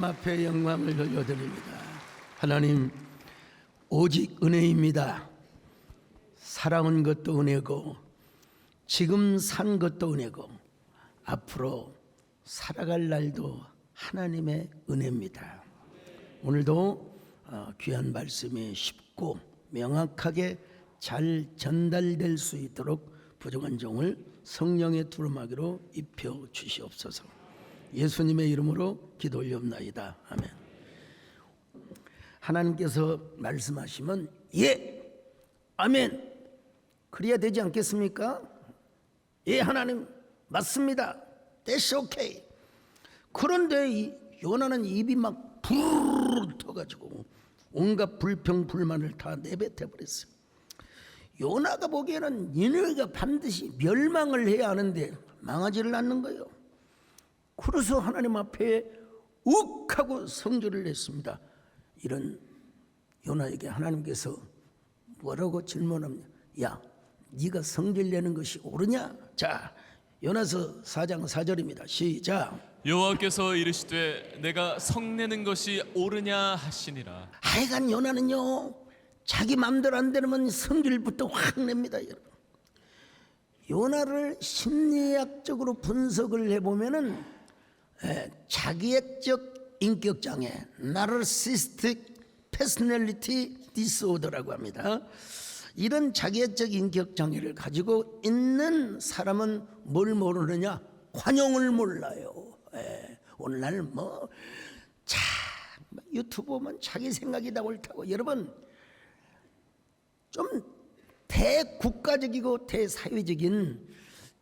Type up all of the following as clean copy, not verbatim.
하나님 앞에 영광을 돌려드립니다. 하나님, 오직 은혜입니다. 살아온 것도 은혜고 지금 산 것도 은혜고 앞으로 살아갈 날도 하나님의 은혜입니다. 오늘도 귀한 말씀이 쉽고 명확하게 잘 전달될 수 있도록 부족한 종을 성령의 두루마기로 입혀 주시옵소서. 예수님의 이름으로 기도 올리옵나이다. 아멘. 하나님께서 말씀하시면 예, 아멘, 그래야 되지 않겠습니까? 예, 하나님 맞습니다. That's okay. 그런데 요나는 입이 막 부르르 터가지고 온갖 불평 불만을 다 내뱉어 버렸어요. 요나가 보기에는 니느웨가 반드시 멸망을 해야 하는데 망하지를 않는 거예요. 그래서 하나님 앞에 욱하고 성질을 냈습니다. 이런 요나에게 하나님께서 뭐라고 질문합니다. 야, 네가 성질 내는 것이 옳으냐? 자, 요나서 4장 4절입니다. 시작. 여호와께서 이르시되 내가 성내는 것이 옳으냐 하시니라. 하여간 요나는요, 자기 마음대로 안 되면 성질부터 확 냅니다. 여러분, 요나를 심리학적으로 분석을 해보면은 자기애적 인격장애, 나르시스틱 퍼스널리티 디스오더라고 합니다. 이런 자기애적 인격장애를 가지고 있는 사람은 뭘 모르느냐? 관용을 몰라요. 오늘날 유튜브 보면 자기 생각이 다 옳다고. 여러분, 좀 대국가적이고 대사회적인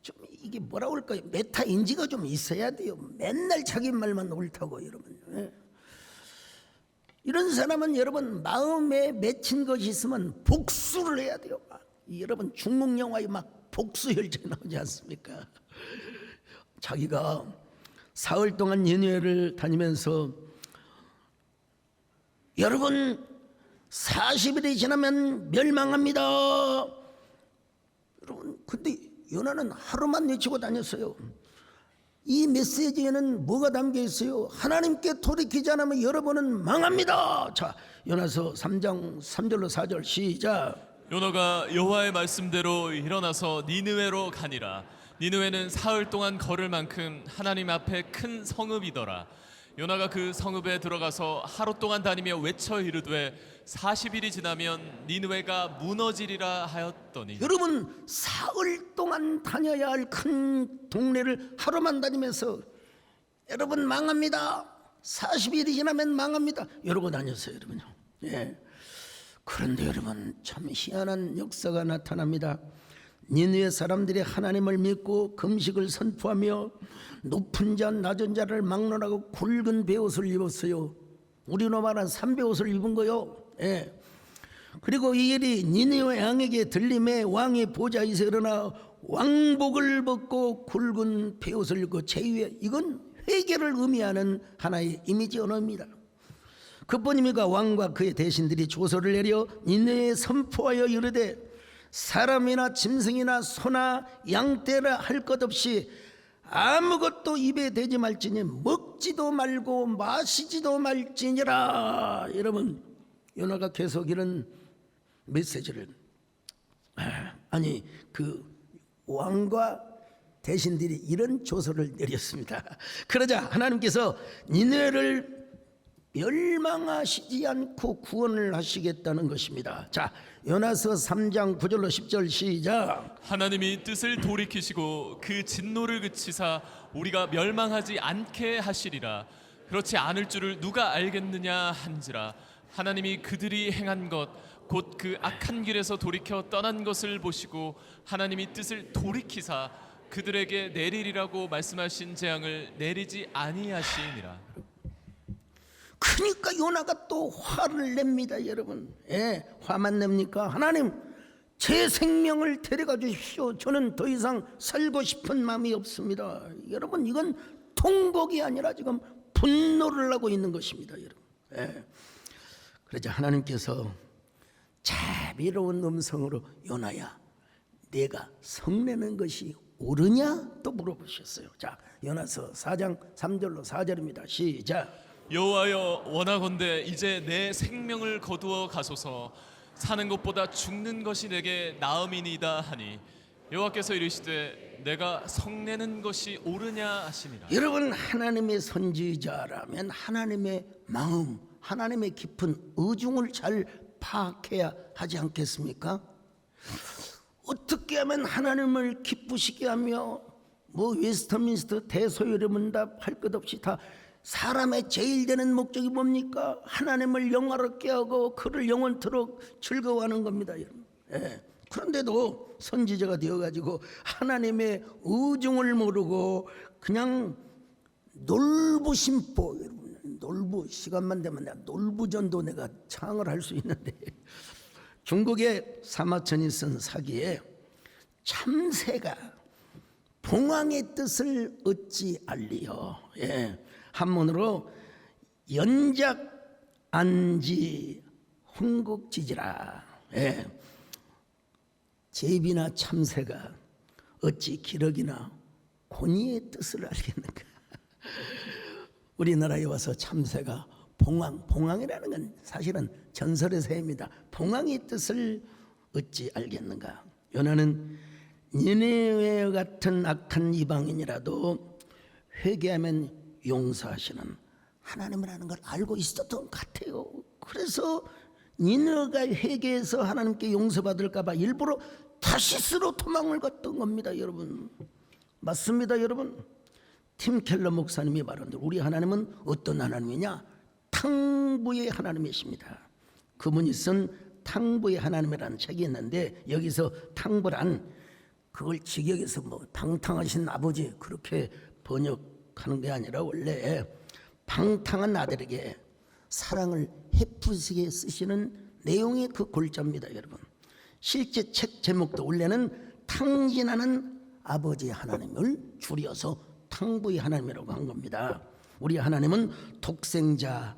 좀 이게 뭐라고 할까요? 메타 인지가 좀 있어야 돼요. 맨날 자기 말만 옳다고. 여러분, 이런 사람은 여러분 마음에 맺힌 것이 있으면 복수를 해야 돼요. 여러분, 중국 영화에 막 복수 혈전 나오지 않습니까? 자기가 사흘 동안 니느웨를 다니면서 여러분 40일이 지나면 멸망합니다. 여러분, 근데 요나는 하루만 외치고 다녔어요. 이 메시지에는 뭐가 담겨 있어요? 하나님께 돌이키지 않으면 여러분은 망합니다. 자, 요나서 3장 3절로 4절 시작. 요나가 여호와의 말씀대로 일어나서 니느웨로 가니라. 니느웨는 사흘 동안 걸을 만큼 하나님 앞에 큰 성읍이더라. 요나가 그 성읍에 들어가서 하루 동안 다니며 외쳐 이르되 40일이 지나면 니느웨가 무너지리라 하였더니. 여러분, 사흘 동안 다녀야 할 큰 동네를 하루만 다니면서 여러분 망합니다. 40일이 지나면 망합니다. 이러고 다녔어요, 여러분요. 예. 그런데 여러분, 참 희한한 역사가 나타납니다. 니느웨 사람들이 하나님을 믿고 금식을 선포하며 높은 자 낮은 자를 막론하고 굵은 베옷을 입었어요. 우리로 말한 삼베옷을 입은 거요. 예. 그리고 이 일이 니느웨 왕에게 들림에 왕의 보좌에서 일어나 왕복을 벗고 굵은 베옷을 입고 제위에, 이건 회개를 의미하는 하나의 이미지 언어입니다. 그뿐입니까? 왕과 그의 대신들이 조서를 내려 니느웨에 선포하여 이르되 사람이나 짐승이나 소나 양떼라 할 것 없이 아무것도 입에 대지 말지니 먹지도 말고 마시지도 말지니라. 여러분, 요나가 계속 이런 메시지를, 그 왕과 대신들이 이런 조서를 내렸습니다. 그러자 하나님께서 니느웨를 멸망하시지 않고 구원을 하시겠다는 것입니다. 자, 요나서 3장 9절로 10절 시작. 하나님이 뜻을 돌이키시고 그 진노를 그치사 우리가 멸망하지 않게 하시리라. 그렇지 않을 줄을 누가 알겠느냐 한지라. 하나님이 그들이 행한 것 곧 그 악한 길에서 돌이켜 떠난 것을 보시고 하나님이 뜻을 돌이키사 그들에게 내리리라고 말씀하신 재앙을 내리지 아니하시니라. 그러니까 요나가 또 화를 냅니다, 여러분. 화만 냅니까? 하나님, 제 생명을 데려가 주십시오. 저는 더 이상 살고 싶은 마음이 없습니다. 여러분, 이건 통곡이 아니라 지금 분노를 하고 있는 것입니다, 여러분. 그러자 하나님께서 자비로운 음성으로 요나야, 내가 성내는 것이 옳으냐? 또 물어보셨어요. 자, 요나서 4장 3절로 4절입니다. 시작. 여호와여 원하건대 이제 내 생명을 거두어 가소서. 사는 것보다 죽는 것이 내게 나음이니이다 하니 여호와께서 이르시되 내가 성내는 것이 옳으냐 하시니라. 여러분, 하나님의 선지자라면 하나님의 마음, 하나님의 깊은 의중을 잘 파악해야 하지 않겠습니까? 어떻게 하면 하나님을 기쁘시게 하며 뭐 웨스터민스터 대소요리문답 할 것 없이 다 사람의 제일 되는 목적이 뭡니까? 하나님을 영화롭게 하고 그를 영원토록 즐거워하는 겁니다, 여러분. 예. 그런데도 선지자가 되어가지고 하나님의 의중을 모르고 그냥 놀부심보, 여러분, 놀부 시간만 되면 내가 놀부전도 내가 창을 할 수 있는데 중국의 사마천이 쓴 사기에 참새가 봉황의 뜻을 어찌 알리요. 예. 한문으로 연작안지 훈국지지라. 예. 제비나 참새가 어찌 기러기나 권위의 뜻을 알겠는가. 우리나라에 와서 참새가 봉황이라는 건 사실은 전설의 새입니다. 봉황의 뜻을 어찌 알겠는가. 요나는 니네웨 같은 악한 이방인이라도 회개하면 용서하시는 하나님이라는 걸 알고 있었던 것 같아요. 그래서 니네가 회개해서 하나님께 용서받을까 봐 일부러 타시스로 도망을 갔던 겁니다, 여러분. 맞습니다, 여러분. 팀 켈러 목사님이 말한 대로 우리 하나님은 어떤 하나님이냐? 탕부의 하나님이십니다. 그분이 쓴 탕부의 하나님이라는 책이 있는데 여기서 탕부란 그걸 직역해서 뭐 방탕하신 아버지 그렇게 번역하는 게 아니라 원래 방탕한 아들에게 사랑을 헤프시게 쓰시는 내용이 그 골자입니다, 여러분. 실제 책 제목도 원래는 탕진하는 아버지 하나님을 줄여서 탕부의 하나님이라고 한 겁니다. 우리 하나님은 독생자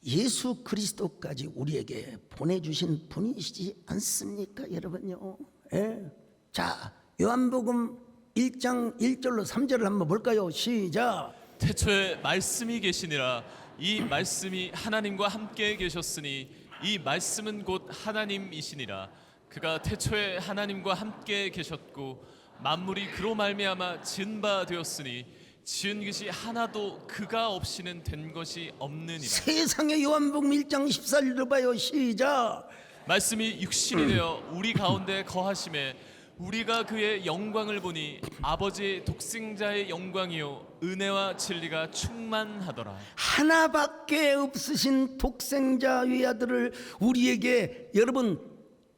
예수 그리스도까지 우리에게 보내주신 분이시지 않습니까, 여러분요? 예. 자, 요한복음 1장 1절로 3절을 한번 볼까요? 시작. 태초에 말씀이 계시니라. 이 말씀이 하나님과 함께 계셨으니 이 말씀은 곧 하나님이시니라. 그가 태초에 하나님과 함께 계셨고 만물이 그로 말미암아 지은 바 되었으니 지은 것이 하나도 그가 없이는 된 것이 없느니라. 세상에 요한복음 1장 14절로 봐요. 시작. 말씀이 육신이 되어 우리 가운데 거하심에 우리가 그의 영광을 보니 아버지의 독생자의 영광이요 은혜와 진리가 충만하더라. 하나밖에 없으신 독생자 외아들을 우리에게 여러분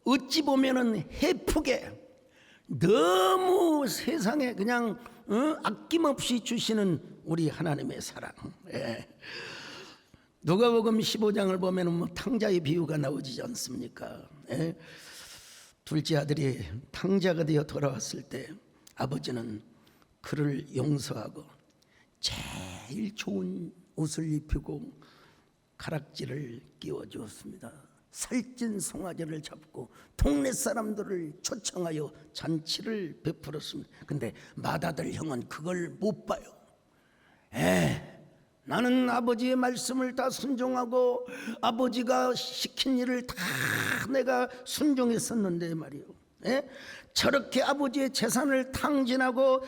어찌 보면은 해프게 너무 세상에 그냥 아낌없이 주시는 우리 하나님의 사랑. 예. 누가복음 15장을 보면은 뭐 탕자의 비유가 나오지 않습니까? 예. 둘째 아들이 탕자가 되어 돌아왔을 때 아버지는 그를 용서하고 제일 좋은 옷을 입히고 가락지를 끼워주었습니다. 살찐 송아지를 잡고 동네 사람들을 초청하여 잔치를 베풀었습니다. 근데 맏아들 형은 그걸 못 봐요. 나는 아버지의 말씀을 다 순종하고 아버지가 시킨 일을 다 내가 순종했었는데 말이요. 저렇게 아버지의 재산을 탕진하고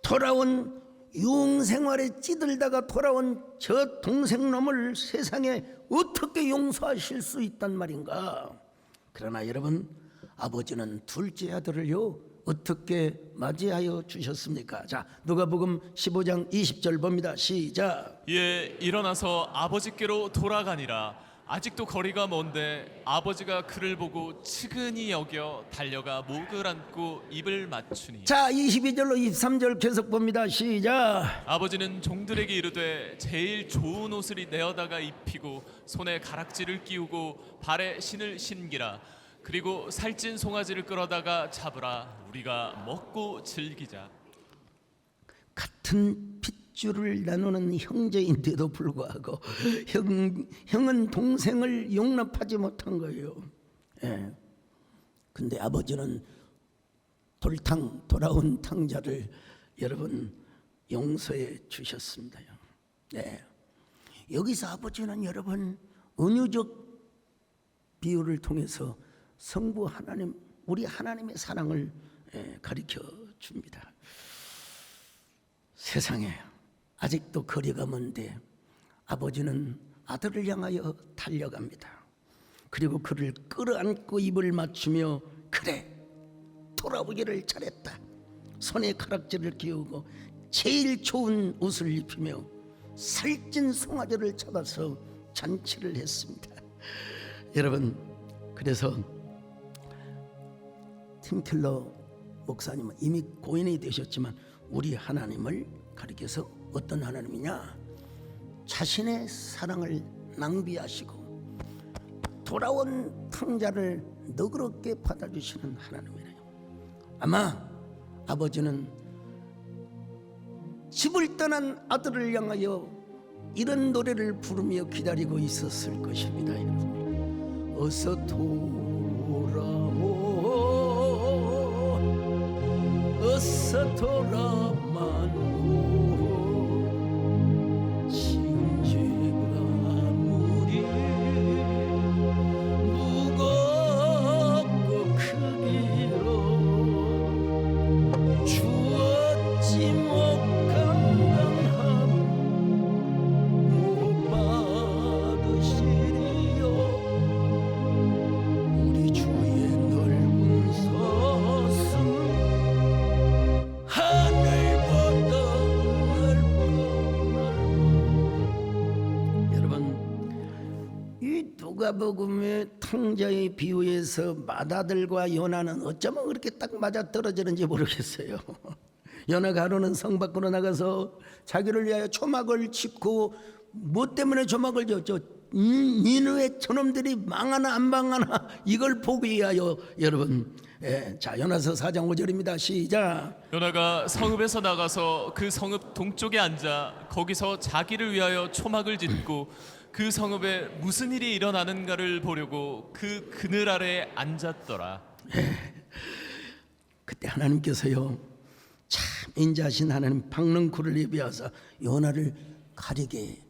돌아온 유흥생활에 찌들다가 돌아온 저 동생놈을 세상에 어떻게 용서하실 수 있단 말인가. 그러나 여러분, 아버지는 둘째 아들을요 어떻게 맞이하여 주셨습니까? 자, 누가복음 15장 20절 봅니다. 시작. 예, 일어나서 아버지께로 돌아가니라. 아직도 거리가 먼데 아버지가 그를 보고 측은히 여겨 달려가 목을 안고 입을 맞추니. 자, 22절로 23절 계속 봅니다. 시작. 아버지는 종들에게 이르되 제일 좋은 옷을 내어다가 입히고 손에 가락지를 끼우고 발에 신을 신기라. 그리고 살찐 송아지를 끌어다가 잡으라. 우리가 먹고 즐기자. 같은 핏줄을 나누는 형제인데도 불구하고 형은 동생을 용납하지 못한 거예요. 근데 아버지는 돌아온 탕자를 여러분 용서해 주셨습니다. 여기서 아버지는 여러분 은유적 비유를 통해서 성부 하나님, 우리 하나님의 사랑을 가르쳐 줍니다. 세상에 아직도 거리가 먼데 아버지는 아들을 향하여 달려갑니다. 그리고 그를 끌어안고 입을 맞추며 그래 돌아오기를 잘했다. 손에 가락지를 끼우고 제일 좋은 옷을 입히며 살찐 송아지를 잡아서 잔치를 했습니다. 여러분, 그래서 팀 켈러 목사님은 이미 고인이 되셨지만 우리 하나님을 가리켜서 어떤 하나님이냐? 자신의 사랑을 낭비하시고 돌아온 탕자를 너그럽게 받아주시는 하나님이래요. 아마 아버지는 집을 떠난 아들을 향하여 이런 노래를 부르며 기다리고 있었을 것입니다. 여러분, 어서 돌아오, 어서 돌아만오. 지금 죄가 아무리 무겁고 크기로 주었지 못감당함 못 받으시리요. 우리 주의 넓은 서슴 하늘보다 넓어. 여러분, 이 누가복음의 탕자의 비유에서 맏아들과 요나는 어쩌면 그렇게 딱 맞아 떨어지는지 모르겠어요. 요나가 하루는 성 밖으로 나가서 자기를 위하여 초막을 짓고 뭐 때문에 초막을 졌죠? 니느웨 저놈들이 망하나 안 망하나 이걸 보기 위하여. 여러분, 자 요나서 4장 5절입니다. 시작. 요나가 성읍에서 나가서 그 성읍 동쪽에 앉아 거기서 자기를 위하여 초막을 짓고 그 성읍에 무슨 일이 일어나는가를 보려고 그 그늘 아래 앉았더라. 그때 하나님께서요 참 인자하신 하나님 박능쿨을 예비하사 요나를 가리게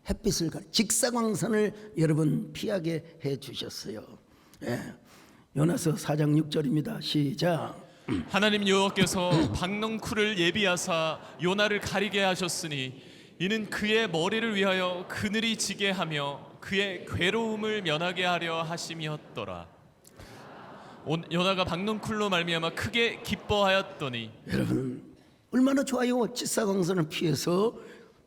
햇빛을 가리 직사광선을 여러분 피하게 해 주셨어요. 요나서 4장 6절입니다. 시작. 하나님 여호와께서 박넝쿨을 예비하사 요나를 가리게 하셨으니 이는 그의 머리를 위하여 그늘이 지게 하며 그의 괴로움을 면하게 하려 하심이었더라. 요나가 박넝쿨로 말미암아 크게 기뻐하였더니. 여러분 얼마나 좋아요. 직사광선을 피해서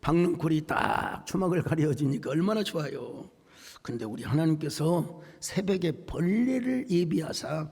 박능쿨이 딱 초막을 가려주니까 얼마나 좋아요. 근데 우리 하나님께서 새벽에 벌레를 예비하사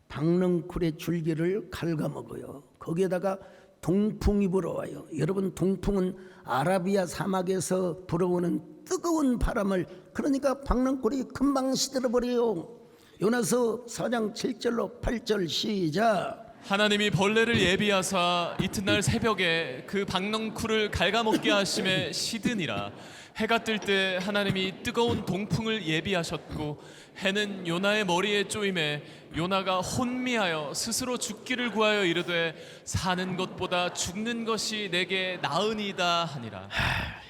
박능쿨의 줄기를 갉아먹어요. 거기에다가 동풍이 불어와요. 여러분 동풍은 아라비아 사막에서 불어오는 뜨거운 바람을, 그러니까 박능쿨이 금방 시들어버려요. 요나서 4장 7절로 8절 시작. 하나님이 벌레를 예비하사 이튿날 새벽에 그 박넝쿨을 갉아먹게 하심에 시드니라. 해가 뜰 때 하나님이 뜨거운 동풍을 예비하셨고 해는 요나의 머리에 쪼임에 요나가 혼미하여 스스로 죽기를 구하여 이르되 사는 것보다 죽는 것이 내게 나으니이다 하니라.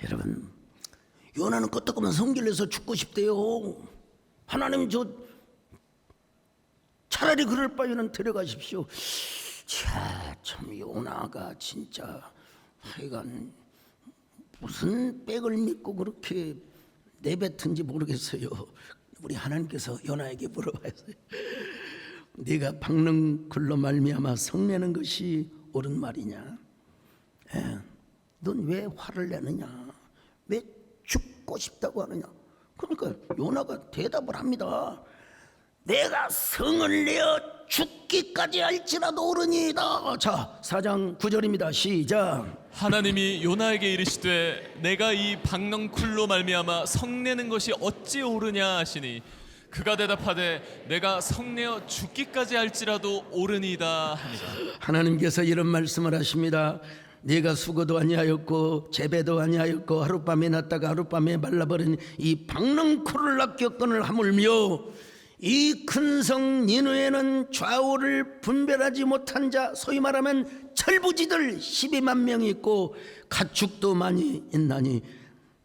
여러분 요나는 끄떡하면 성길에서 죽고 싶대요. 하나님 저 차라리 그럴 바에는 데려가십시오. 참 요나가 진짜 하여간 무슨 백을 믿고 그렇게 내뱉은지 모르겠어요. 우리 하나님께서 요나에게 물어봤어요. 네가 박능쿨로 말미암아 성내는 것이 옳은 말이냐? 넌 왜 화를 내느냐? 왜 죽고 싶다고 하느냐? 그러니까 요나가 대답을 합니다. 내가 성을 내어 죽기까지 할지라도 옳으니이다. 자 4장 9절입니다. 시작. 하나님이 요나에게 이르시되 내가 이 박넝쿨로 말미암아 성내는 것이 어찌 옳으냐 하시니 그가 대답하되 내가 성내어 죽기까지 할지라도 옳으니이다 하니라. 하나님께서 이런 말씀을 하십니다. 네가 수고도 아니하였고 재배도 아니하였고 하룻밤에 났다가 하룻밤에 말라버린 이 박넝쿨을 아꼈거늘 하물며 이 큰 성 니느웨는 좌우를 분별하지 못한 자, 소위 말하면 철부지들 12만 명이 있고 가축도 많이 있나니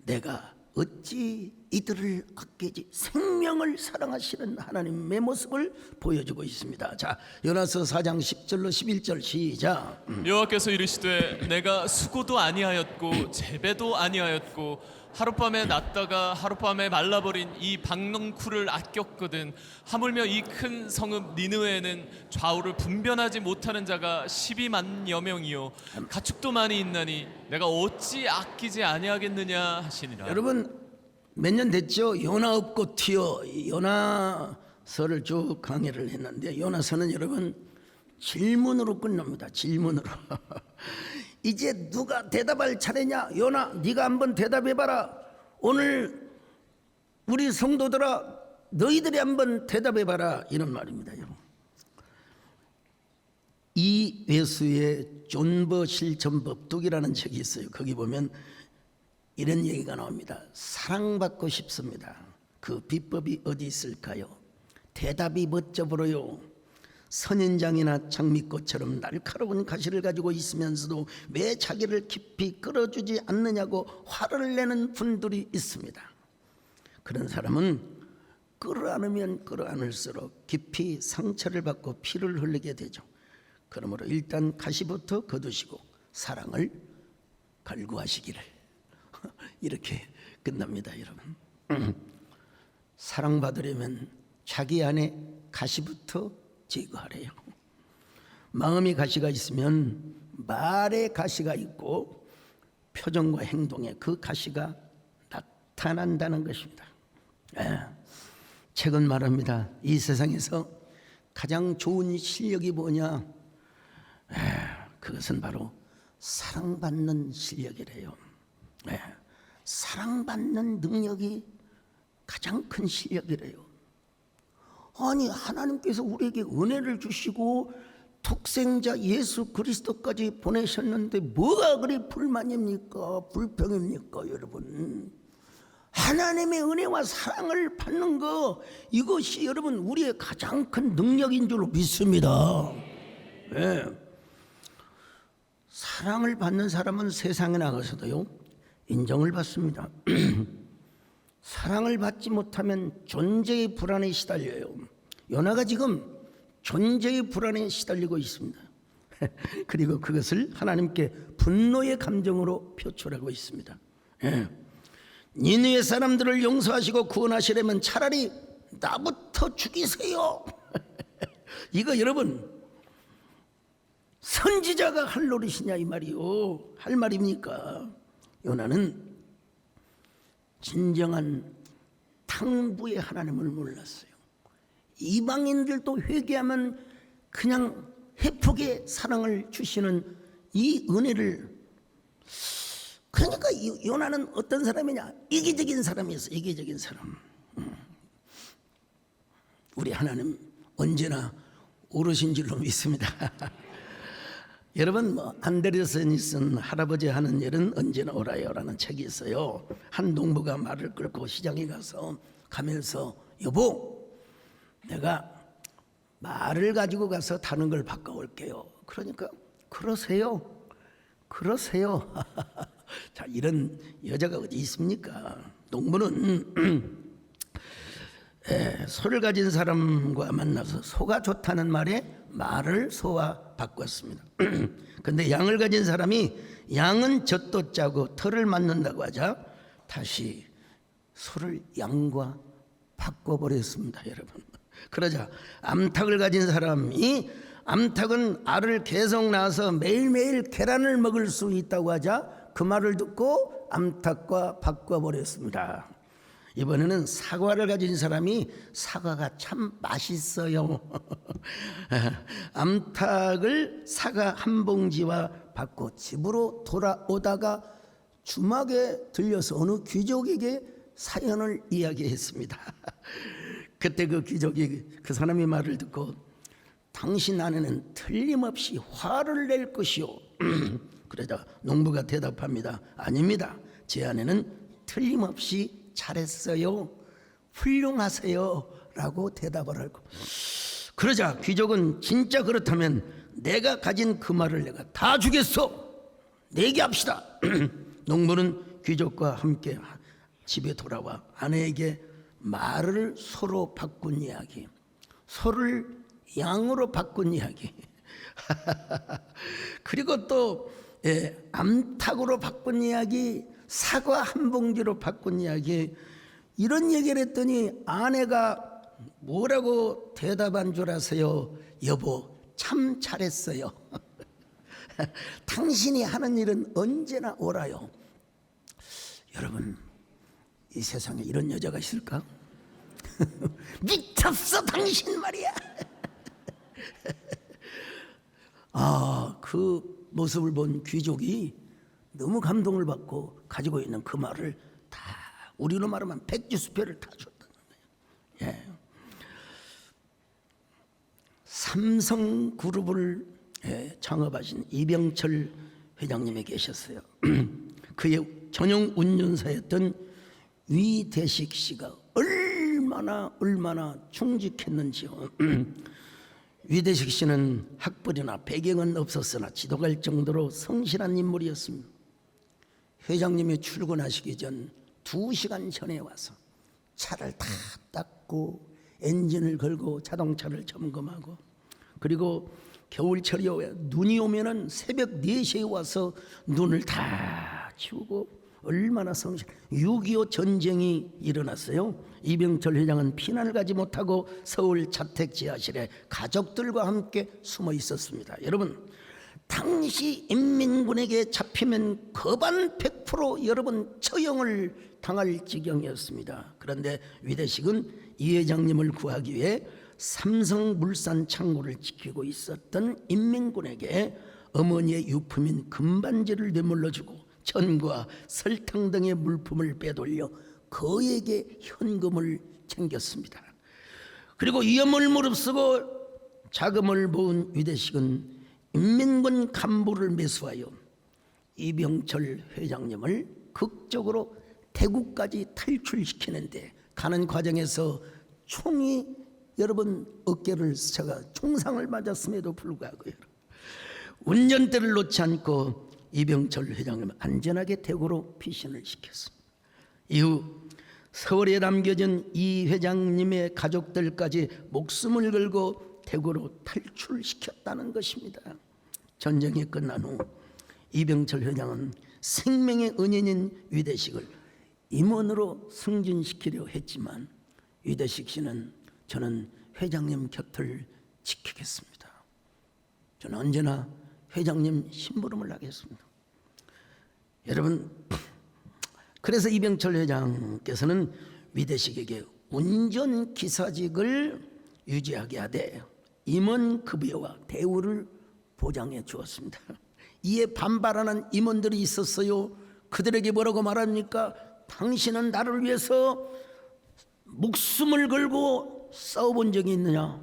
내가 어찌 이들을 아끼지. 생명을 사랑하시는 하나님의 모습을 보여주고 있습니다. 자, 요나서 4장 10절로 11절 시작. 여호와께서 이르시되 내가 수고도 아니하였고 재배도 아니하였고 하룻밤에 났다가 하룻밤에 말라버린 이 박넝쿨을 아꼈거든. 하물며 이 큰 성읍 니느웨에는 좌우를 분변하지 못하는 자가 12만여 명이요 가축도 많이 있나니 내가 어찌 아끼지 아니하겠느냐 하시니라. 여러분 몇 년 됐죠? 요나 없고 튀어 요나서를 쭉 강의를 했는데 요나서는 여러분 질문으로 끝납니다. 질문으로. 이제 누가 대답할 차례냐? 요나 네가 한번 대답해봐라. 오늘 우리 성도들아 너희들이 한번 대답해봐라 이런 말입니다. 여러분. 이 외수의 존버 실천 법독이라는 책이 있어요. 거기 보면 이런 얘기가 나옵니다. 사랑받고 싶습니다. 그 비법이 어디 있을까요? 대답이 멋져 보여요. 선인장이나 장미꽃처럼 날카로운 가시를 가지고 있으면서도 왜 자기를 깊이 끌어주지 않느냐고 화를 내는 분들이 있습니다. 그런 사람은 끌어안으면 끌어안을수록 깊이 상처를 받고 피를 흘리게 되죠. 그러므로 일단 가시부터 거두시고 사랑을 갈구하시기를. 이렇게 끝납니다, 여러분. 사랑받으려면 자기 안에 가시부터 제거하래요. 마음의 가시가 있으면 말의 가시가 있고 표정과 행동에 그 가시가 나타난다는 것입니다. 책은 말합니다. 이 세상에서 가장 좋은 실력이 뭐냐? 그것은 바로 사랑받는 실력이래요. 사랑받는 능력이 가장 큰 실력이래요. 아니 하나님께서 우리에게 은혜를 주시고 독생자 예수 그리스도까지 보내셨는데 뭐가 그리 불만입니까? 불평입니까? 여러분, 하나님의 은혜와 사랑을 받는 거, 이것이 여러분 우리의 가장 큰 능력인 줄로 믿습니다. 사랑을 받는 사람은 세상에 나가서도요 인정을 받습니다. 사랑을 받지 못하면 존재의 불안에 시달려요. 요나가 지금 존재의 불안에 시달리고 있습니다. 그리고 그것을 하나님께 분노의 감정으로 표출하고 있습니다. 니느웨 사람들을 용서하시고 구원하시려면 차라리 나부터 죽이세요. 이거 여러분 선지자가 할 노릇이냐 이 말이요. 할 말입니까? 요나는 진정한 탕부의 하나님을 몰랐어요. 이방인들도 회개하면 그냥 해프게 사랑을 주시는 이 은혜를, 그러니까 요나는 어떤 사람이냐? 이기적인 사람이었어. 이기적인 사람. 우리 하나님 언제나 오르신 줄로 믿습니다. 여러분 안데르센이 쓴 할아버지 하는 일은 언제나 오라요라는 책이 있어요. 한 농부가 말을 끌고 시장에 가면서 여보, 내가 말을 가지고 가서 타는 걸 바꿔올게요. 그러니까 그러세요. 자, 이런 여자가 어디 있습니까? 농부는 소를 가진 사람과 만나서 소가 좋다는 말에 말을 소와 바꿨습니다. 근데 양을 가진 사람이 양은 젖도 짜고 털을 맞는다고 하자 다시 소를 양과 바꿔버렸습니다, 여러분. 그러자 암탉을 가진 사람이 암탉은 알을 계속 낳아서 매일매일 계란을 먹을 수 있다고 하자 그 말을 듣고 암탉과 바꿔버렸습니다. 이번에는 사과를 가진 사람이 사과가 참 맛있어요. 암탉을 사과 한 봉지와 받고 집으로 돌아오다가 주막에 들려서 어느 귀족에게 사연을 이야기했습니다. 그때 그 귀족이 그 사람의 말을 듣고 당신 아내는 틀림없이 화를 낼 것이요. 그러자 농부가 대답합니다. 아닙니다. 제 아내는 틀림없이 잘했어요. 훌륭하세요. 라고 대답을 하고, 그러자 귀족은 진짜 그렇다면 내가 가진 그 말을 내가 다 주겠어. 내기합시다. 농부는 귀족과 함께 집에 돌아와 아내에게 말을 소로 바꾼 이야기, 소를 양으로 바꾼 이야기 그리고 또 암탉으로 바꾼 이야기, 사과 한 봉지로 바꾼 이야기, 이런 얘기를 했더니 아내가 뭐라고 대답한 줄 아세요? 여보, 참 잘했어요. 당신이 하는 일은 언제나 옳아요. 여러분, 이 세상에 이런 여자가 있을까? 미쳤어 당신 말이야. 그 모습을 본 귀족이 너무 감동을 받고 가지고 있는 그 말을 다 우리로 말하면 백지수표를 다 줬다는 거예요. 예. 삼성그룹을 창업하신 이병철 회장님이 계셨어요. 그의 전용 운전사였던 위대식 씨가 얼마나 충직했는지요. 위대식 씨는 학벌이나 배경은 없었으나 지도갈 정도로 성실한 인물이었습니다. 회장님이 출근하시기 전 2시간 전에 와서 차를 다 닦고 엔진을 걸고 자동차를 점검하고, 그리고 겨울철이 눈이 오면은 새벽 4시에 와서 눈을 다 치우고, 얼마나 성실. 6.25 전쟁이 일어났어요. 이병철 회장은 피난을 가지 못하고 서울 자택 지하실에 가족들과 함께 숨어 있었습니다. 여러분, 당시 인민군에게 잡히면 거반 100% 여러분 처형을 당할 지경이었습니다. 그런데 위대식은 이 회장님을 구하기 위해 삼성물산 창고를 지키고 있었던 인민군에게 어머니의 유품인 금반지를 내몰라주고 전과 설탕 등의 물품을 빼돌려 그에게 현금을 챙겼습니다. 그리고 위험을 무릅쓰고 자금을 모은 위대식은 인민군 간부를 매수하여 이병철 회장님을 극적으로 대구까지 탈출시키는데 가는 과정에서 총이 여러분 어깨를 스쳐가 총상을 맞았음에도 불구하고 운전대를 놓지 않고 이병철 회장님을 안전하게 대구로 피신을 시켰습니다. 이후 서울에 남겨진 이 회장님의 가족들까지 목숨을 걸고 대구로 탈출시켰다는 것입니다. 전쟁이 끝난 후 이병철 회장은 생명의 은인인 위대식을 임원으로 승진시키려 했지만 위대식 씨는 저는 회장님 곁을 지키겠습니다. 저는 언제나 회장님 심부름을 하겠습니다. 여러분, 그래서 이병철 회장께서는 위대식에게 운전기사직을 유지하게 하되 임원급여와 대우를 보장해 주었습니다. 이에 반발하는 임원들이 있었어요. 그들에게 뭐라고 말합니까? 당신은 나를 위해서 목숨을 걸고 싸워본 적이 있느냐?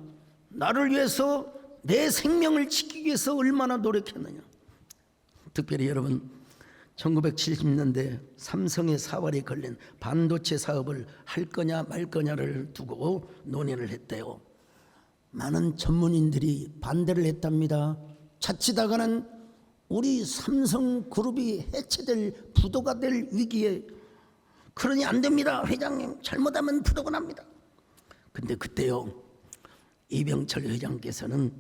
나를 위해서 내 생명을 지키기 위해서 얼마나 노력했느냐? 특별히 여러분, 1970년대 삼성의 사활에 걸린 반도체 사업을 할 거냐 말 거냐를 두고 논의를 했대요. 많은 전문인들이 반대를 했답니다. 자칫하고는 우리 삼성그룹이 해체될, 부도가 될 위기에, 그러니 안 됩니다. 회장님, 잘못하면 부도가 납니다. 근데 그때요, 이병철 회장께서는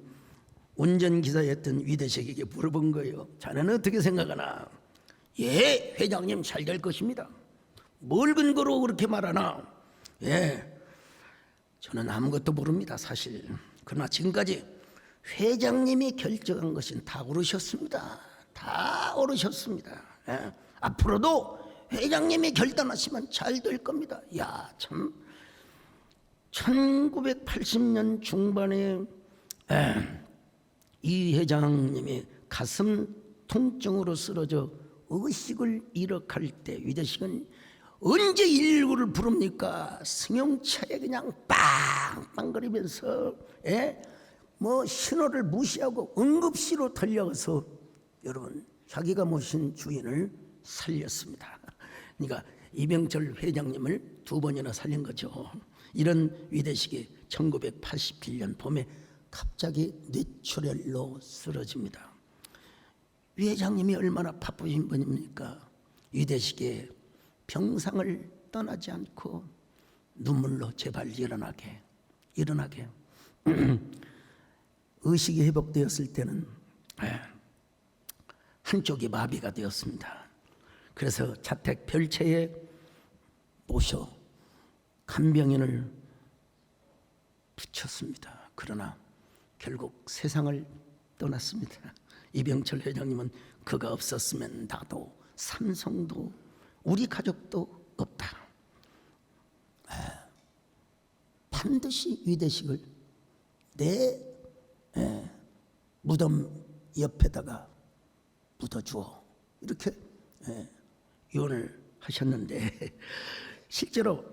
운전기사였던 위대식에게 물어본 거예요. 자네는 어떻게 생각하나? 예, 회장님 잘 될 것입니다. 뭘 근거로 그렇게 말하나? 예, 저는 아무것도 모릅니다, 사실. 그러나 지금까지 회장님이 결정한 것은 다 옳으셨습니다. 다 옳으셨습니다. 예, 앞으로도 회장님이 결단하시면 잘 될 겁니다. 야, 참 1980년 중반에 이 회장님이 가슴 통증으로 쓰러져 의식을 잃어갈 때 위대식은 언제 119를 부릅니까? 승용차에 그냥 빵빵거리면서 뭐 신호를 무시하고 응급실로 달려가서 여러분 자기가 모신 주인을 살렸습니다. 그러니까 이병철 회장님을 2번이나 살린 거죠. 이런 위대식이 1987년 봄에 갑자기 뇌출혈로 쓰러집니다. 위 회장님이 얼마나 바쁘신 분입니까? 유대식의 병상을 떠나지 않고 눈물로 제발 일어나게 의식이 회복되었을 때는 한쪽이 마비가 되었습니다. 그래서 자택 별채에 모셔 간병인을 붙였습니다. 그러나 결국 세상을 떠났습니다. 이병철 회장님은 그가 없었으면 나도 삼성도 우리 가족도 없다. 반드시 위대식을 내 무덤 옆에다가 묻어주어 이렇게 유언을 하셨는데 실제로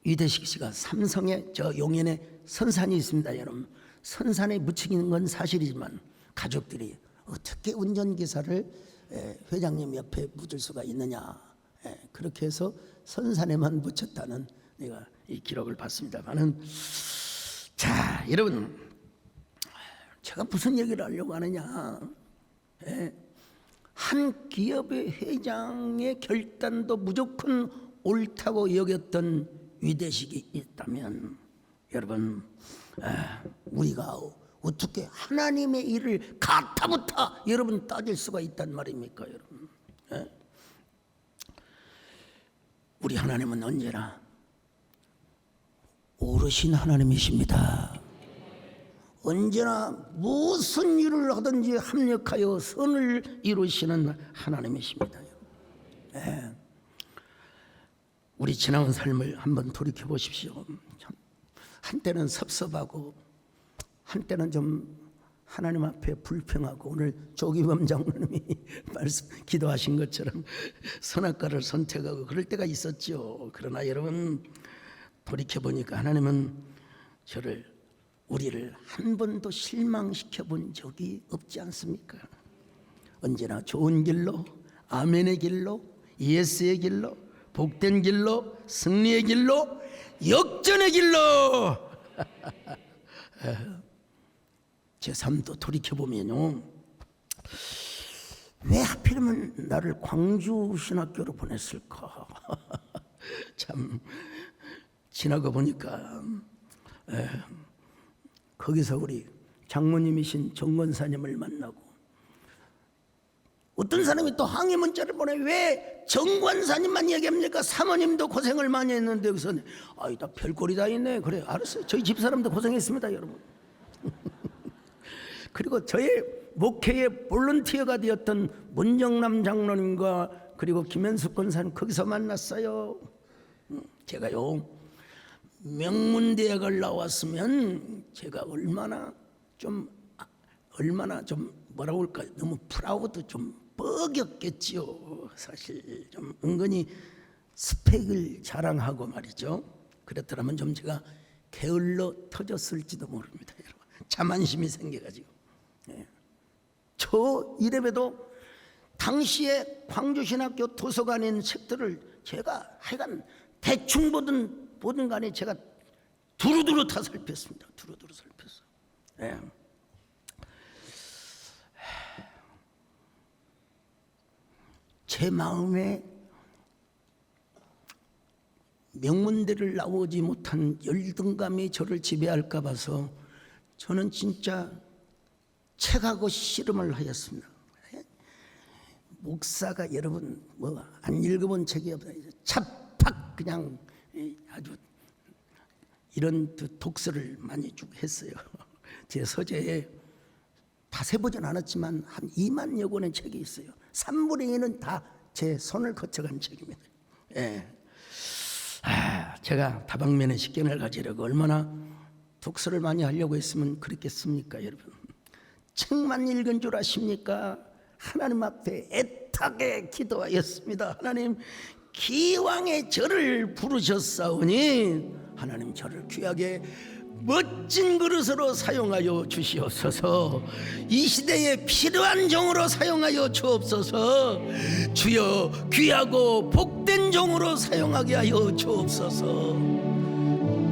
위대식 씨가 삼성에 저 용인에 선산이 있습니다. 여러분 선산에 묻히는 건 사실이지만 가족들이 어떻게 운전기사를 회장님 옆에 묻을 수가 있느냐 그렇게 해서 선산에만 묻혔다는 내가 이 기록을 봤습니다만은 자 여러분 제가 무슨 얘기를 하려고 하느냐 한 기업의 회장의 결단도 무조건 옳다고 여겼던 위대식이 있다면 여러분 우리가 어떻게 하나님의 일을 가타부타 여러분 따질 수가 있단 말입니까 여러분 우리 하나님은 언제나 오르신 하나님이십니다. 언제나 무슨 일을 하든지 합력하여 선을 이루시는 하나님이십니다. 우리 지나온 삶을 한번 돌이켜 보십시오. 한때는 섭섭하고 한때는 좀 하나님 앞에 불평하고 오늘 조기범 장로님이 기도하신 것처럼 선악과를 선택하고 그럴 때가 있었죠. 그러나 여러분 돌이켜 보니까 하나님은 우리를 한 번도 실망시켜 본 적이 없지 않습니까? 언제나 좋은 길로 아멘의 길로 예수의 길로 복된 길로 승리의 길로 역전의 길로 제 삶도 돌이켜보면요 왜 하필이면 나를 광주신학교로 보냈을까 참 지나고 보니까 거기서 우리 장모님이신 정권사님을 만나고 어떤 사람이 또 항의 문자를 보내 왜 정권사님만 얘기합니까? 사모님도 고생을 많이 했는데 그래서 아이 다 별꼴이 다 있네. 그래 알았어요. 저희 집사람도 고생했습니다 여러분. 그리고 저의 목회의 볼런티어가 되었던 문정남 장로님과 그리고 김현숙 권사님 거기서 만났어요. 제가요 명문대학을 나왔으면 제가 얼마나 좀 뭐라고 할까요? 너무 프라우드 좀 뻐겼겠지요. 사실 좀 은근히 스펙을 자랑하고 말이죠. 그렇더라면 좀 제가 게을러 터졌을지도 모릅니다. 여러분 자만심이 생겨가지고 저 이래봬도 당시에 광주신학교 도서관에 있는 책들을 제가 하여간 대충 보든 간에 제가 두루두루 다 살폈습니다. 두루두루 살폈어요. 제 마음에 명문대를 나오지 못한 열등감이 저를 지배할까 봐서 저는 진짜 책하고 씨름을 하였습니다. 목사가 여러분 뭐 안 읽어본 책이 없어요. 찹팍 그냥 아주 이런 독서를 많이 쭉 했어요. 제 서재에 다 세보진 않았지만 한 2만여 권의 책이 있어요. 3분의 1은 다 제 손을 거쳐간 책입니다. 제가 다방면의 식견을 가지려고 얼마나 독서를 많이 하려고 했으면 그랬겠습니까 여러분. 책만 읽은 줄 아십니까? 하나님 앞에 애타게 기도하였습니다. 하나님 기왕에 저를 부르셨사오니 하나님 저를 귀하게 멋진 그릇으로 사용하여 주시옵소서. 이 시대에 필요한 종으로 사용하여 주옵소서. 주여 귀하고 복된 종으로 사용하게 하여 주옵소서.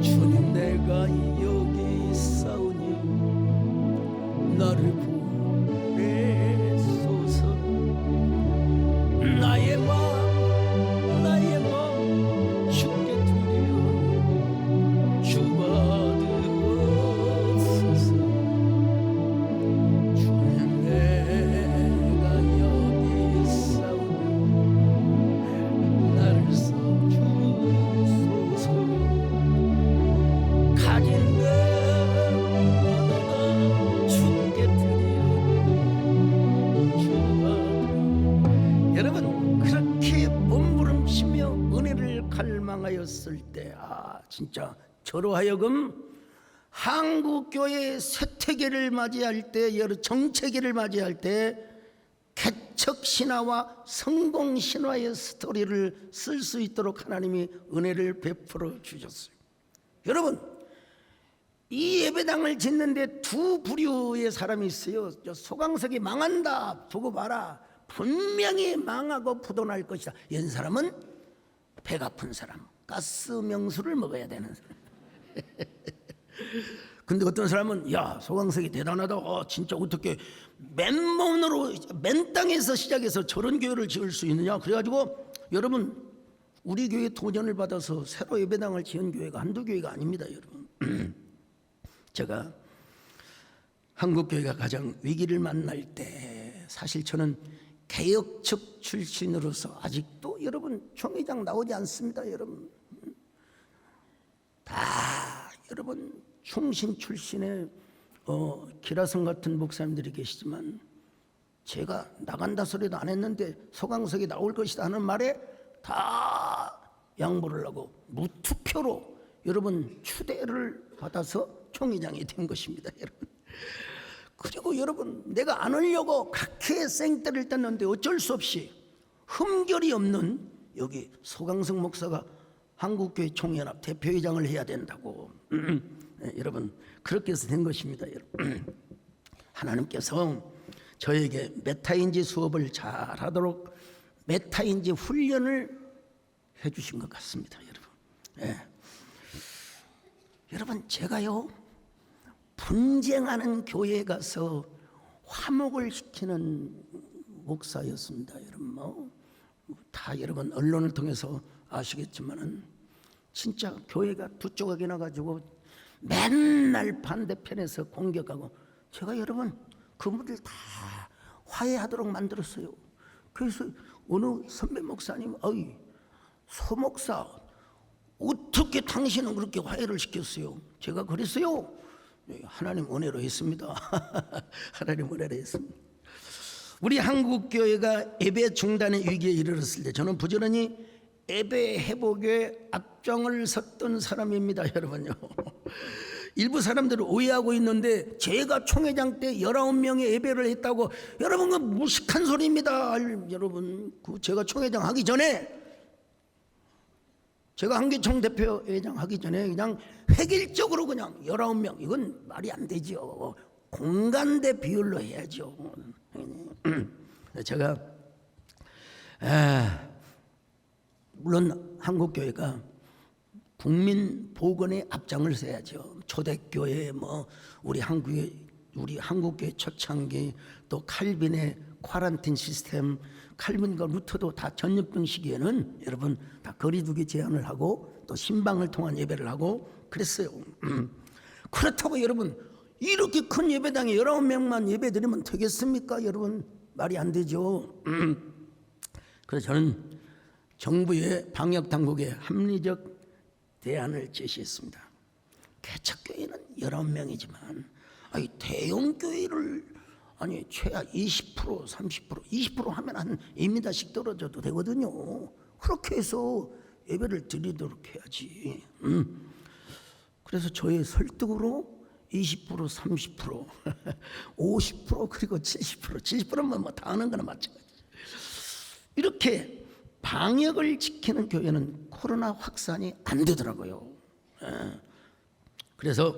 주님 내가 여기 있사오니 나를 보내소서. 했을 때 진짜 저로 하여금 한국교회의 쇠퇴기를 맞이할 때, 여러 정체기를 맞이할 때 개척신화와 성공신화의 스토리를 쓸 수 있도록 하나님이 은혜를 베풀어 주셨어요. 여러분, 이 예배당을 짓는데 두 부류의 사람이 있어요. 소강석이 망한다, 두고 봐라. 분명히 망하고 부도날 것이다. 이런 사람은 배가 아픈 사람, 가스 명수를 먹어야 되는 사람. 근데 어떤 사람은 야, 소강석이 대단하다. 진짜 어떻게 맨몸으로 맨 땅에서 시작해서 저런 교회를 지을 수 있느냐. 그래가지고 여러분, 우리 교회 도전을 받아서 새로 예배당을 지은 교회가 한두 교회가 아닙니다, 여러분. 제가 한국교회가 가장 위기를 만날 때 사실 저는 개혁측 출신으로서 아직도 여러분 총회장 나오지 않습니다. 여러분 다 여러분 충신 출신의 기라성 같은 목사님들이 계시지만 제가 나간다 소리도 안 했는데 소강석이 나올 것이다 하는 말에 다 양보를 하고 무투표로 여러분 추대를 받아서 총회장이 된 것입니다, 여러분. 그리고 여러분, 내가 안 하려고 그렇게 생떼를 떴는데 어쩔 수 없이 흠결이 없는 여기 소강석 목사가 한국교회 총연합 대표회장을 해야 된다고 네, 여러분 그렇게 해서 된 것입니다, 여러분. 하나님께서 저에게 메타인지 수업을 잘하도록 메타인지 훈련을 해주신 것 같습니다, 여러분. 네. 여러분, 제가요 분쟁하는 교회에 가서 화목을 시키는 목사였습니다. 여러분 다 여러분 언론을 통해서 아시겠지만은 진짜 교회가 두 조각이 나가지고 맨날 반대편에서 공격하고 제가 여러분 그분들 다 화해하도록 만들었어요. 그래서 어느 선배 목사님, 어이 소 목사 어떻게 당신은 그렇게 화해를 시켰어요? 제가 그랬어요. 하나님 은혜로 했습니다. 하나님 은혜로 했습니다. 우리 한국교회가 예배 중단의 위기에 이르렀을 때 저는 부지런히 예배 회복에 앞장을 섰던 사람입니다, 여러분요. 일부 사람들은 오해하고 있는데 제가 총회장 때 19명의 예배를 했다고 여러분 그 무식한 소리입니다. 여러분 제가 총회장 하기 전에 제가 한기총 대표회장 하기 전에 그냥 획일적으로 그냥 19명 이건 말이 안 되죠. 공간대 비율로 해야죠. 제가 물론 한국교회가 국민 보건에 앞장을 서야죠. 초대교회 우리 한국교회 초창기 또 칼빈의 쿼런틴 시스템, 칼빈과 루터도 다 전염병 시기에는 여러분 다 거리두기 제한을 하고 또 신방을 통한 예배를 하고 그랬어요. 그렇다고 여러분 이렇게 큰 예배당에 19명만 예배 드리면 되겠습니까? 여러분 말이 안 되죠. 그래서 저는 정부의 방역당국에 합리적 대안을 제시했습니다. 개척교회는 19명이지만 대형교회를 최하 20%, 30%, 20% 하면 한 2m씩 떨어져도 되거든요. 그렇게 해서 예배를 드리도록 해야지. 그래서 저의 설득으로 20%, 30%, 50% 그리고 70%, 70%면 다 하는 거나 마찬가지. 이렇게 방역을 지키는 교회는 코로나 확산이 안 되더라고요. 그래서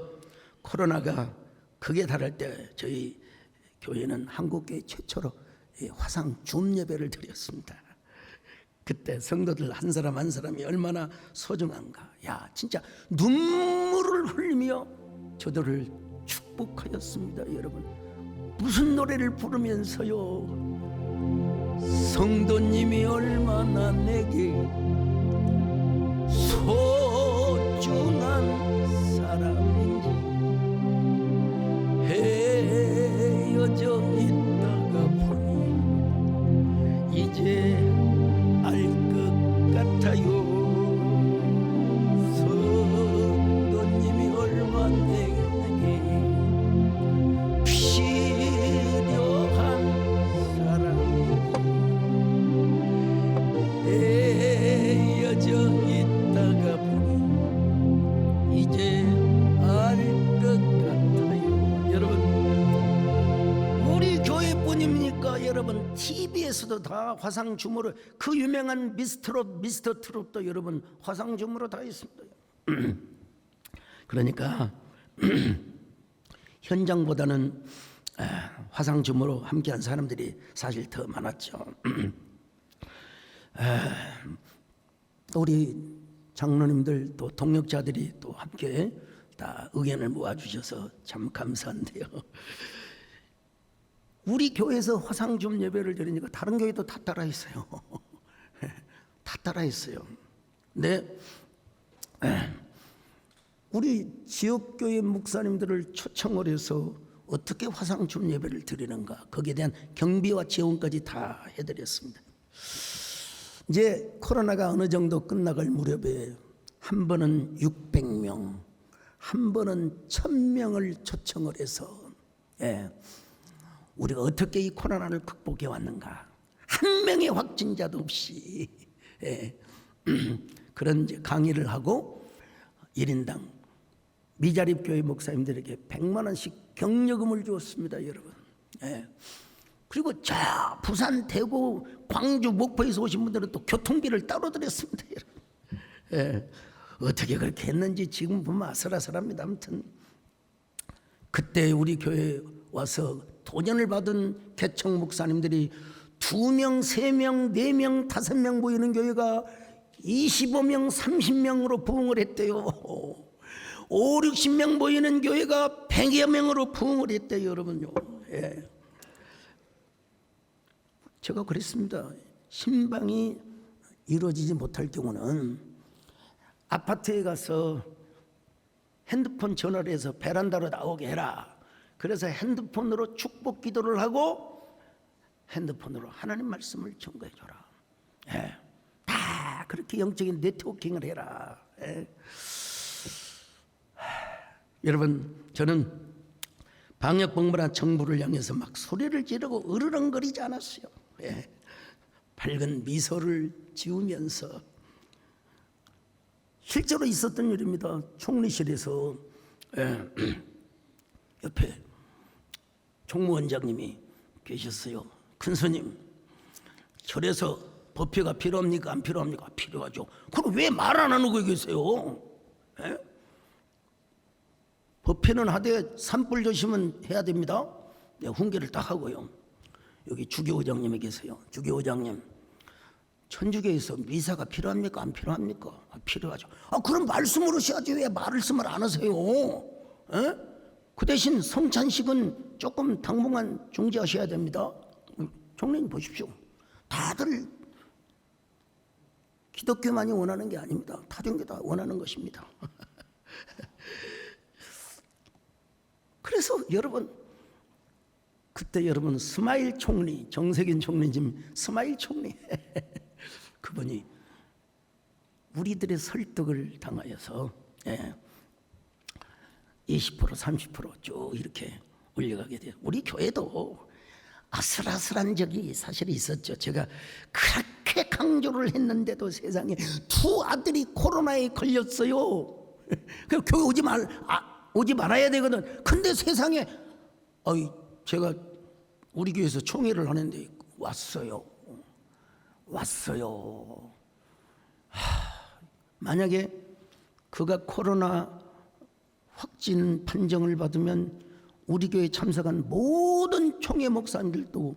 코로나가 극에 달할 때 저희 교회는 한국교회 최초로 화상 줌 예배를 드렸습니다. 그때 성도들 한 사람 한 사람이 얼마나 소중한가. 진짜 눈물을 흘리며 저들을 축복하였습니다. 여러분 무슨 노래를 부르면서요. 성도님이 얼마나 내게 소중한 사람인지 헤어져 있다가 보니 이제 알 것 같아요. 성도님이 얼마나 내게 필요한 사람인지 헤어져 있다가 보니 여러분 TV에서도 다 화상줌으로 그 유명한 미스터 트롯도 여러분 화상줌으로 다 있습니다. 그러니까 현장보다는 화상줌으로 함께한 사람들이 사실 더 많았죠. 우리 장로님들 또 동역자들이 또 함께 다 의견을 모아주셔서 참 감사한데요. 우리 교회에서 화상줌 예배를 드리니까 다른 교회도 다 따라했어요. 다 따라했어요. 근데 우리 지역교회 목사님들을 초청을 해서 어떻게 화상줌 예배를 드리는가, 거기에 대한 경비와 지원까지 다 해드렸습니다. 이제 코로나가 어느 정도 끝나갈 무렵에 한 번은 600명, 한 번은 1000명을 초청을 해서 우리가 어떻게 이 코로나를 극복해 왔는가, 한 명의 확진자도 없이 그런 이제 강의를 하고 1인당 미자립 교회 목사님들에게 100만 원씩 격려금을 주었습니다, 여러분. 그리고 저 부산, 대구, 광주, 목포에서 오신 분들은 또 교통비를 따로 드렸습니다, 여러분. 어떻게 그렇게 했는지 지금 보면 아슬아슬합니다. 아무튼 그때 우리 교회에 와서 도전을 받은 개척 목사님들이 2명, 3명, 4명, 5명 모이는 교회가 25명, 30명으로 부흥을 했대요. 5, 60명 모이는 교회가 100여 명으로 부흥을 했대요, 여러분요. 제가 그랬습니다. 신방이 이루어지지 못할 경우는 아파트에 가서 핸드폰 전화를 해서 베란다로 나오게 해라. 그래서 핸드폰으로 축복 기도를 하고 핸드폰으로 하나님 말씀을 전가해 줘라. 다 그렇게 영적인 네트워킹을 해라. 여러분, 저는 방역복무나 정부를 향해서 막 소리를 지르고 으르렁거리지 않았어요. 밝은 미소를 지으면서 실제로 있었던 일입니다. 총리실에서 옆에 총무원장님이 계셨어요. 큰스님, 절에서 법회가 필요합니까? 안 필요합니까? 필요하죠. 그럼 왜 말 안 하는 거 계세요? 법회는 하되 산불 조심은 해야 됩니다. 내가 훈계를 딱 하고요. 여기 주교의장님이 계세요. 주교의장님, 천주교에서 미사가 필요합니까? 안 필요합니까? 필요하죠. 그럼 말씀으로 하셔야지 왜 말씀을 안 하세요? 그 대신 성찬식은 조금 당분간 중지하셔야 됩니다. 총리님 보십시오. 다들 기독교만이 원하는 게 아닙니다. 타종교 다 원하는 것입니다. 그래서 여러분, 그때 여러분 스마일 총리, 정세균 총리님 스마일 총리 그분이 우리들의 설득을 당하여서 20% 30% 이렇게 올려가게 돼요. 우리 교회도 아슬아슬한 적이 사실 있었죠. 제가 그렇게 강조를 했는데도 세상에 2 아들이 코로나에 걸렸어요. 그 교회 오지 말아야 되거든. 근데 세상에 제가 우리 교회에서 총회를 하는데 왔어요. 만약에 그가 코로나 확진 판정을 받으면 우리 교회에 참석한 모든 총회 목사님들도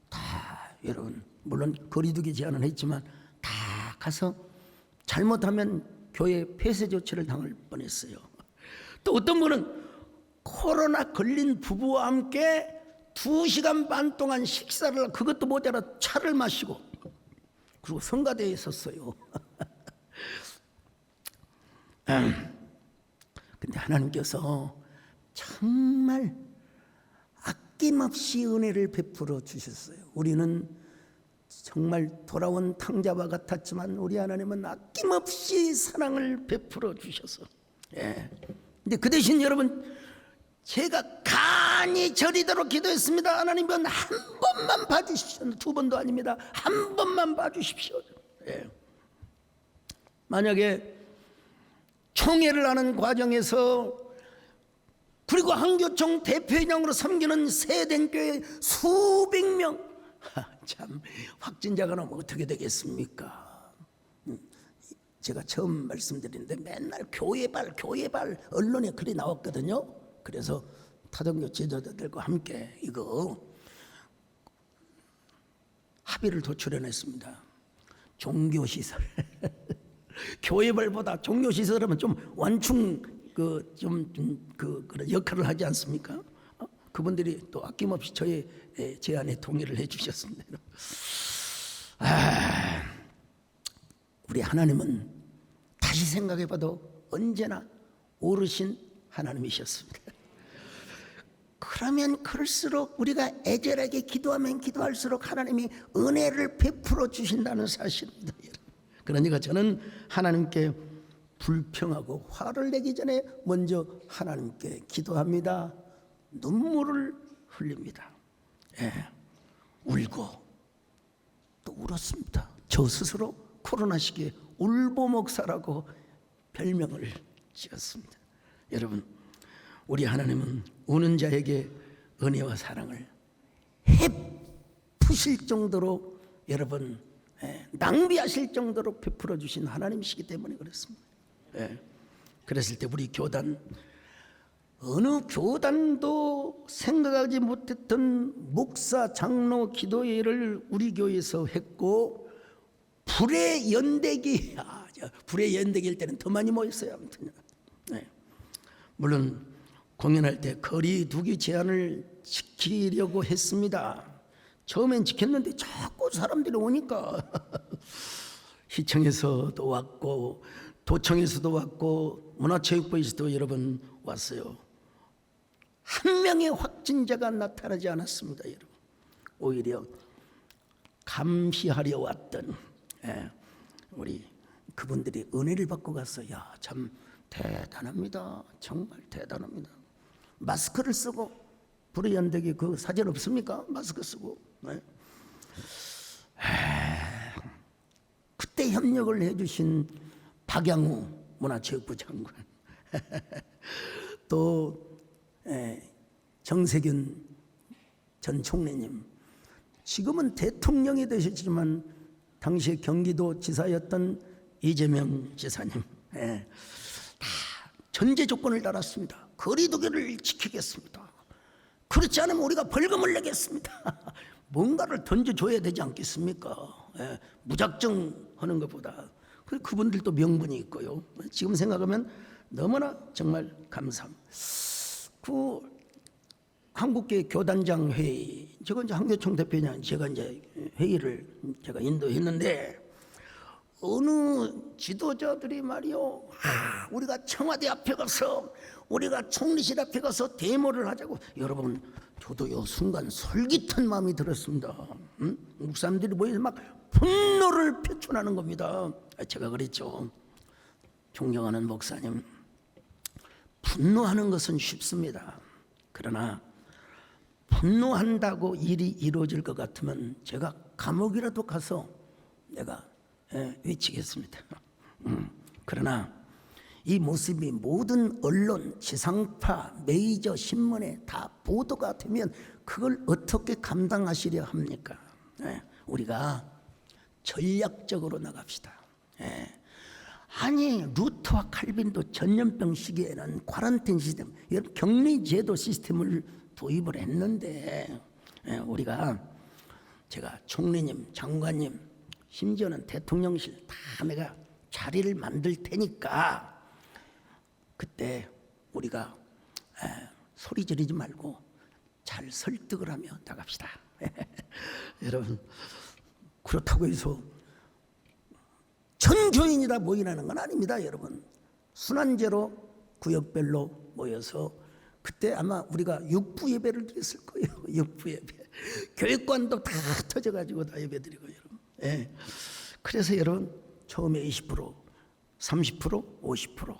다, 여러분 물론 거리두기 제한은 했지만 다 가서 잘못하면 교회 폐쇄 조치를 당할 뻔했어요. 또 어떤 분은 코로나 걸린 부부와 함께 2시간 반 동안 식사를, 그것도 모자라 차를 마시고 그리고 성가대에 섰어요. 근데 하나님께서 정말 아낌없이 은혜를 베풀어 주셨어요. 우리는 정말 돌아온 탕자와 같았지만 우리 하나님은 아낌없이 사랑을 베풀어 주셔서 근데 그 대신 여러분, 제가 간이 저리도록 기도했습니다. 하나님은 한 번만 봐주십시오. 2번도 아닙니다. 한 번만 봐주십시오. 만약에 총회를 하는 과정에서, 그리고 한교총 대표회장으로 섬기는 세den교회 수백 명, 참 확진자가 나면 어떻게 되겠습니까? 제가 처음 말씀드리는데 맨날 교회발 언론에 글이 나왔거든요. 그래서 타종교 지도자들과 함께 이거 합의를 도출해냈습니다. 종교시설 교회발보다 종교시설하면 좀 완충 그런 역할을 하지 않습니까? 그분들이 또 아낌없이 저의 제안에 동의를 해주셨습니다. 우리 하나님은 다시 생각해봐도 언제나 오르신 하나님이셨습니다. 그러면 그럴수록 우리가 애절하게 기도하면 기도할수록 하나님이 은혜를 베풀어 주신다는 사실입니다. 그러니까 저는 하나님께 불평하고 화를 내기 전에 먼저 하나님께 기도합니다. 눈물을 흘립니다. 울고 또 울었습니다. 저 스스로 코로나 시기에 울보목사라고 별명을 지었습니다. 여러분, 우리 하나님은 우는 자에게 은혜와 사랑을 헤푸실 정도로 여러분 낭비하실 정도로 베풀어 주신 하나님이시기 때문에 그렇습니다. 그랬을 때 우리 교단, 어느 교단도 생각하지 못했던 목사 장로 기도회를 우리 교회에서 했고, 불의 연대기, 불의 연대기일 때는 더 많이 모였어요. 아무튼 물론 공연할 때 거리 두기 제한을 지키려고 했습니다. 처음엔 지켰는데 자꾸 사람들이 오니까 시청에서도 왔고 도청에서도 왔고 문화체육부에서도 여러 번 왔어요. 한 명의 확진자가 나타나지 않았습니다. 여러분, 오히려 감시하려 왔던 우리 그분들이 은혜를 받고 갔어요. 야, 참 대단합니다. 정말 대단합니다. 마스크를 쓰고 불의 연대기 그 사진 없습니까? 마스크 쓰고. 그때 협력을 해주신 박양우 문화체육부 장관 또 정세균 전 총리님, 지금은 대통령이 되셨지만 당시에 경기도지사였던 이재명 지사님, 다 전제 조건을 달았습니다. 거리두기를 지키겠습니다. 그렇지 않으면 우리가 벌금을 내겠습니다. 뭔가를 던져줘야 되지 않겠습니까? 무작정 하는 것보다. 그분들도 명분이 있고요. 지금 생각하면 너무나 정말 감사합니다. 그 한국교회 교단장 회의, 제가 이제 한교총 대표냐, 제가 이제 회의를 제가 인도했는데 어느 지도자들이 말이요, 우리가 청와대 앞에 가서, 우리가 총리실 앞에 가서 데모를 하자고. 여러분, 저도 요 순간 솔깃한 마음이 들었습니다. 목사님들이 모여서 막 분노를 표출하는 겁니다. 제가 그랬죠. 존경하는 목사님, 분노하는 것은 쉽습니다. 그러나 분노한다고 일이 이루어질 것 같으면 제가 감옥이라도 가서 내가 외치겠습니다. 그러나 이 모습이 모든 언론, 지상파, 메이저 신문에 다 보도가 되면 그걸 어떻게 감당하시려 합니까? 우리가 전략적으로 나갑시다. 아니, 루터와 칼빈도 전염병 시기에는 쿼런타인 시스템, 격리 제도 시스템을 도입을 했는데 제가 총리님, 장관님, 심지어는 대통령실 다 내가 자리를 만들 테니까 그때 우리가 소리 지르지 말고 잘 설득을 하며 나갑시다. 여러분, 그렇다고 해서 전 교인이 다 모이라는 건 아닙니다. 여러분, 순환제로 구역별로 모여서 그때 아마 우리가 육부 예배를 드렸을 거예요. 육부 예배. 교육관도 다 터져가지고 다 예배 드리고 여러분. 그래서 여러분, 처음에 20%, 30%, 50%.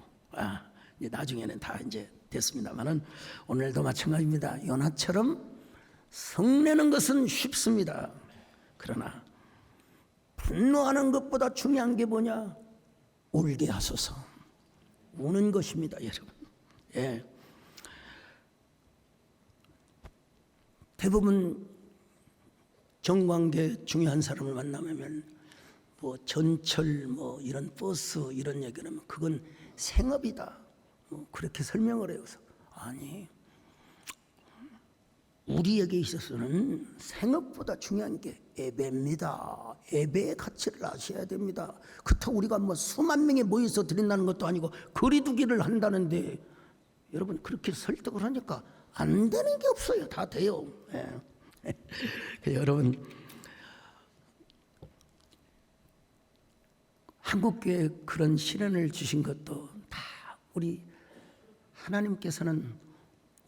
이제 나중에는 다 이제 됐습니다만은 오늘도 마찬가지입니다. 요나처럼 성내는 것은 쉽습니다. 그러나 분노하는 것보다 중요한 게 뭐냐? 울게 하소서. 우는 것입니다, 여러분. 대부분 정관계 중요한 사람을 만나면 뭐 전철 뭐 이런 버스 이런 얘기를 하면 그건 생업이다. 뭐 그렇게 설명을 해요. 그래서 아니, 우리에게 있어서는 생업보다 중요한 게 예배입니다. 예배의 가치를 아셔야 됩니다. 그렇다고 우리가 뭐 수만 명이 모여서 드린다는 것도 아니고 거리두기를 한다는데 여러분 그렇게 설득을 하니까 안 되는 게 없어요. 다 돼요. 예. 여러분 한국교회에 그런 시련을 주신 것도 다 우리 하나님께서는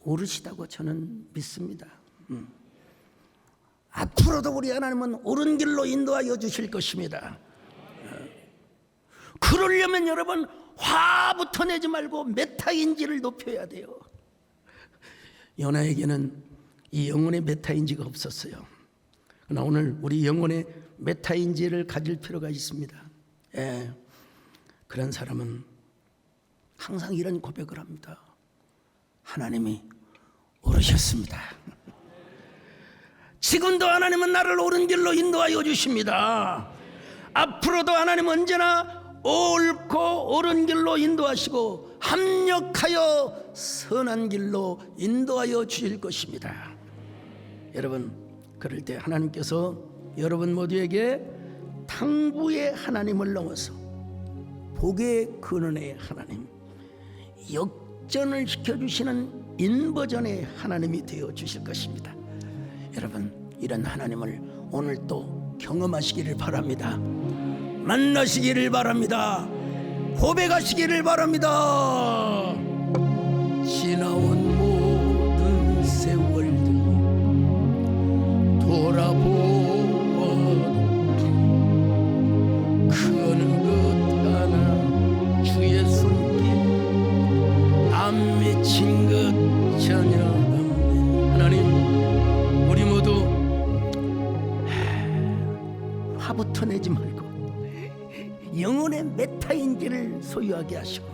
옳으시다고 저는 믿습니다. 앞으로도 우리 하나님은 옳은 길로 인도하여 주실 것입니다. 그러려면 여러분 화부터 내지 말고 메타인지를 높여야 돼요. 요나에게는 이 영혼의 메타인지가 없었어요. 그러나 오늘 우리 영혼의 메타인지를 가질 필요가 있습니다. 예, 그런 사람은 항상 이런 고백을 합니다. 하나님이 옳으셨습니다. 지금도 하나님은 나를 옳은 길로 인도하여 주십니다. 앞으로도 하나님 언제나 옳고 옳은 길로 인도하시고 합력하여 선한 길로 인도하여 주실 것입니다. 여러분 그럴 때 하나님께서 여러분 모두에게 탕부의 하나님을 넘어서 복의 근원의 하나님, 역전을 시켜주시는 인버전의 하나님이 되어 주실 것입니다. 여러분 이런 하나님을 오늘 또 경험하시기를 바랍니다. 만나시기를 바랍니다. 고백하시기를 바랍니다. 지나온 모든 세월들 돌아보아도 그 어느 것 하나 주의 손길 안 미친 것 전혀 없네. 하나님 우리 모두 화부터 내지 말고 영혼의 메타인지를 소유하게 하시고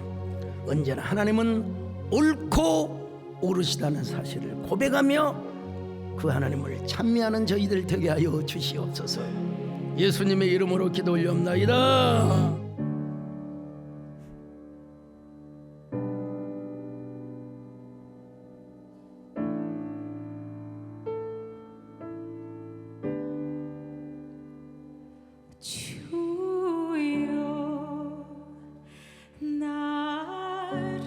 언제나 하나님은 옳고 옳으시다는 사실을 고백하며 그 하나님을 찬미하는 저희들 되게 하여 주시옵소서. 예수님의 이름으로 기도 올려옵나이다. 주여 나를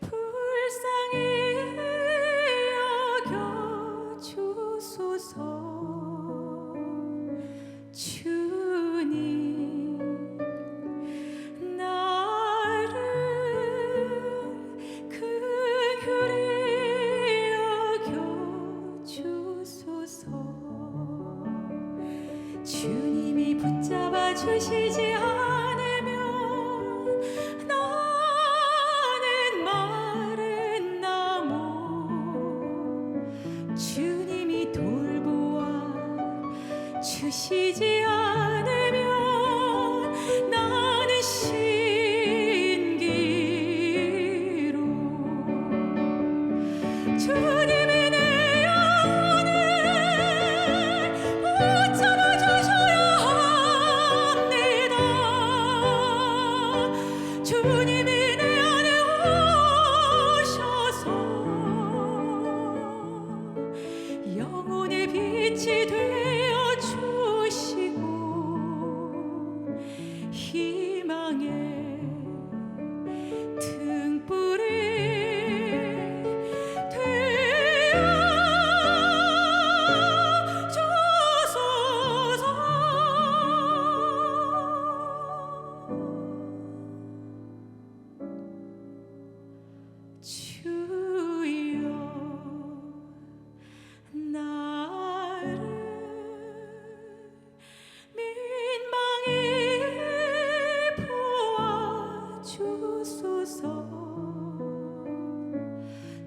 불쌍히 여겨 주소서. 주님 나를 긍휼히 여겨 주소서. 주님이 붙잡아 주시지 않으면 나는 마른 나무. 주님이 돌보아 주시지 않으면 나는 신기루. 주님이 내 영혼을 붙잡아 주셔야 합니다. 주님이 내 안에 오셔서 영혼의 빛이 되어 주시고 희망의 등불이 되어 주소서. 주여 나를 민망히 보아 주소서.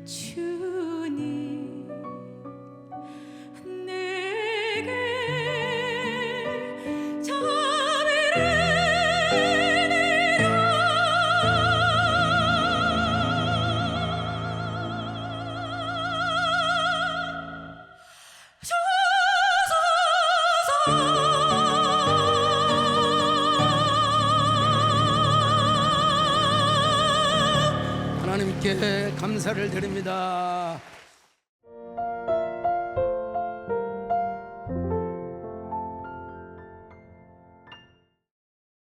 주님 내게 자비를 주님께 감사를 드립니다.